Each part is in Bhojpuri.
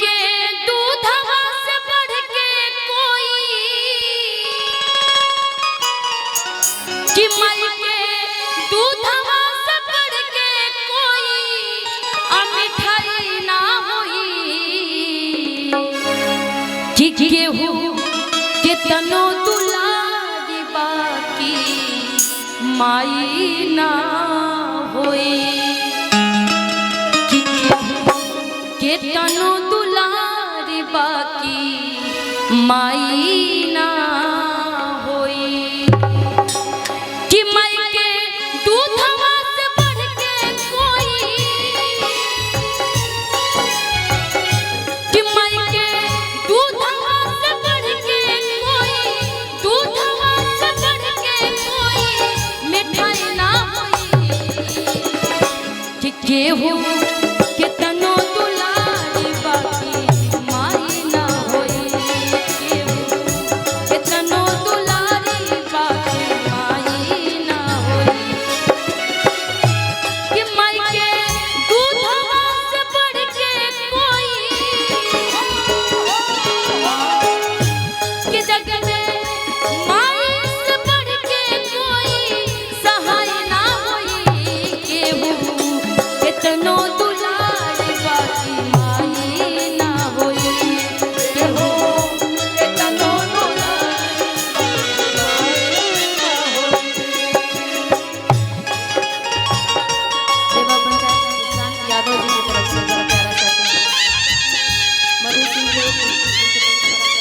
के दूधवा से बढ़ के कोई कि माई के दूधवा से बढ़ के कोई मिठाई ना होई कि केहू के तनो दुलारी बाकी माई ना होई कि केहू के तनो दुलारी बाकी माई ना होई कि माई के दूधवा से बढ़ के कोई कि माई के दूधवा से बढ़ के कोई दूधवा से बढ़ के कोई मिठाई ना होई कि केहू के तनो दुलारी बाकी माई ना होई केहू के तनो दुलारी बाकी माई ना होई कि माई के दूधवा से बढ़ के कोई कि जग में माई से बढ़ के कोई सहाय ना होई केहू कितनो दुलारी बाकी माई ना होई केहू कितनो दुलारी देवा पंचायत किसान यादव जी की तरफ से बड़ा प्यारा सा मधु सिंह जी की तरफ से बड़ा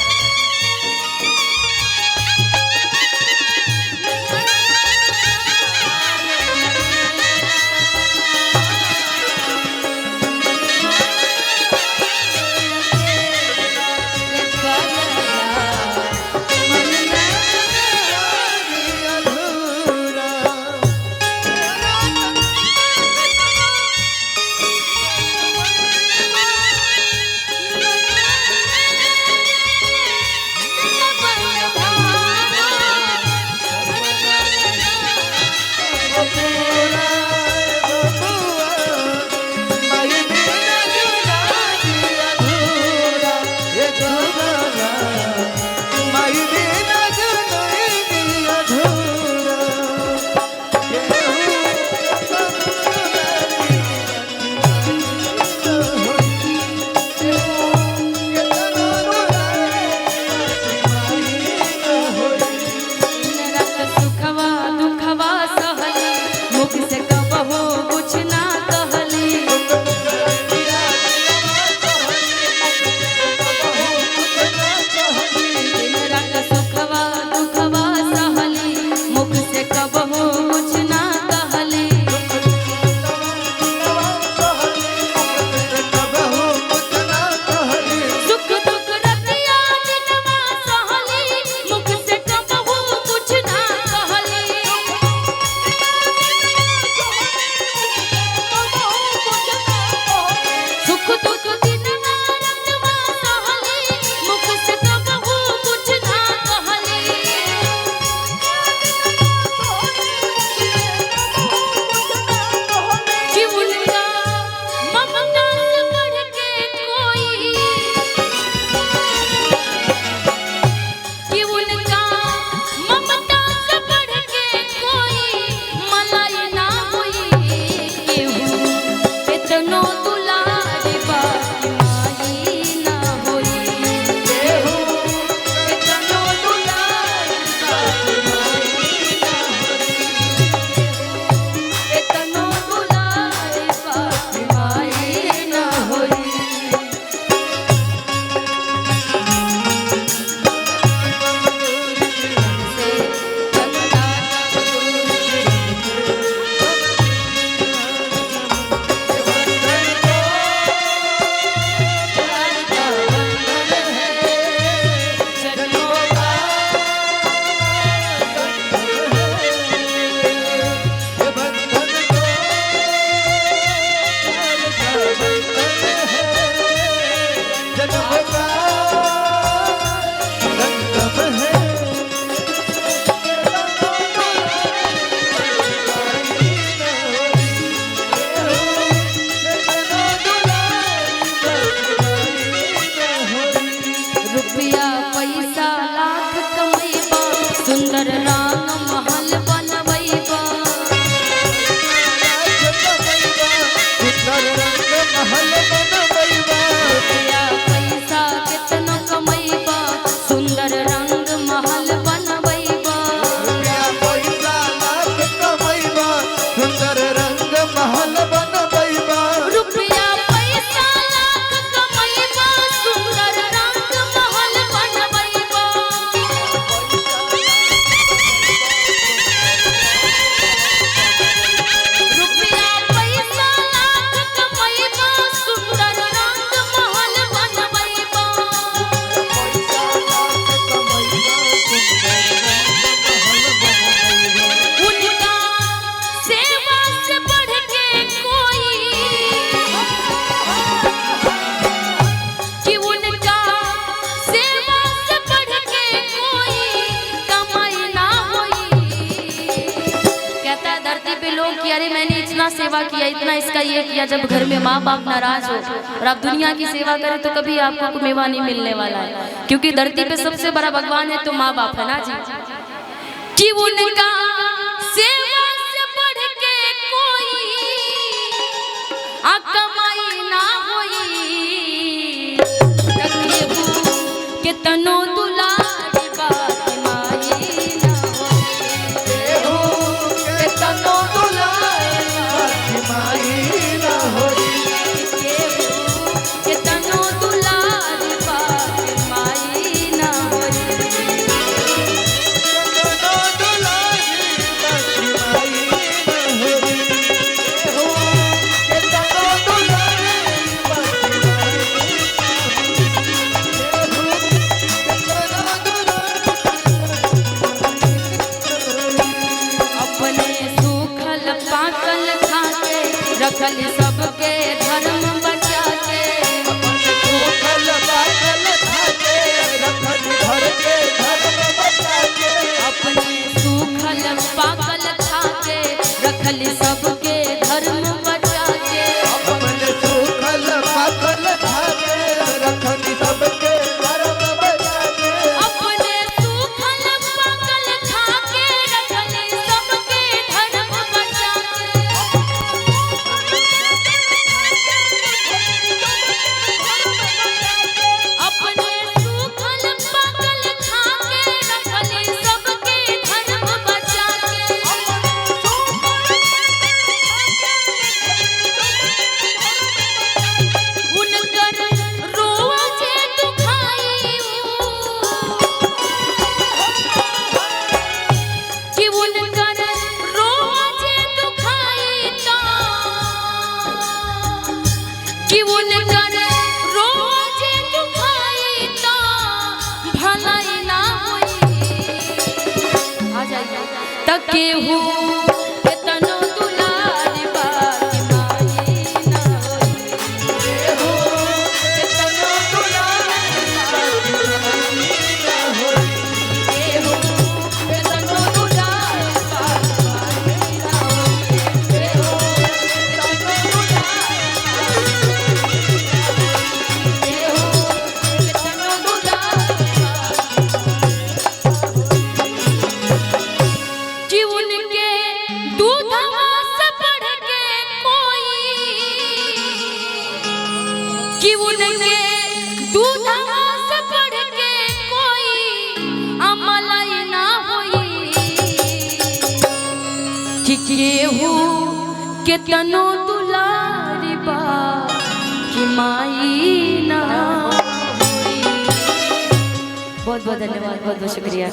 सेवा किया, इतना इसका ये किया। जब घर में माँ बाप नाराज हो और आप दुनिया की सेवा करें तो कभी आपको मेवा नहीं मिलने वाला है, क्योंकि धरती पे सबसे बड़ा भगवान है तो माँ बाप है ना जी। कि उनका सेवा से बढ़ के कोई कमाई ना होई, के तनो दुलारी बात माई ना होई, के तनो दुलारी बात माई ना होई, के तनो दुलारी बात माई ना होई। रखल सबके धर्म बचा के, सूखल पाकल खाके रखल घर के धर्म बचा के, अपने सूखल पाकल खाके रखल सबके धर्म बचा के, अपने सूखल पाकल खाके रखल सबके धर्म बचा के, अपने सूखल पाकल खाके रखल सबके धर्म बचा के, अपने सूखल पाकल खाके रखल सबके धर्म बचा के, उनकर रोआ जे दुखाई कि उनकर रोआ जे दुखाई ता, कि उनकर रोआ जे दुखाई ता भलाई ना होई। आ जाइए तक केहू के तनो दुलारी बात माई ना होई, केहू के तनो दुलारी बात माई ना होई, केहू के तनो दुलारी बात माई ना होई, केहू के तनो दुलारी कि उनके दूधवा से बढ़ के कोई, कि उनके दूधवा से बढ़ के कोई अमलाई ना होई, कि केहू के तनो दुलारी बा कि माई ना होई। बहुत बहुत धन्यवाद, बहुत बहुत शुक्रिया।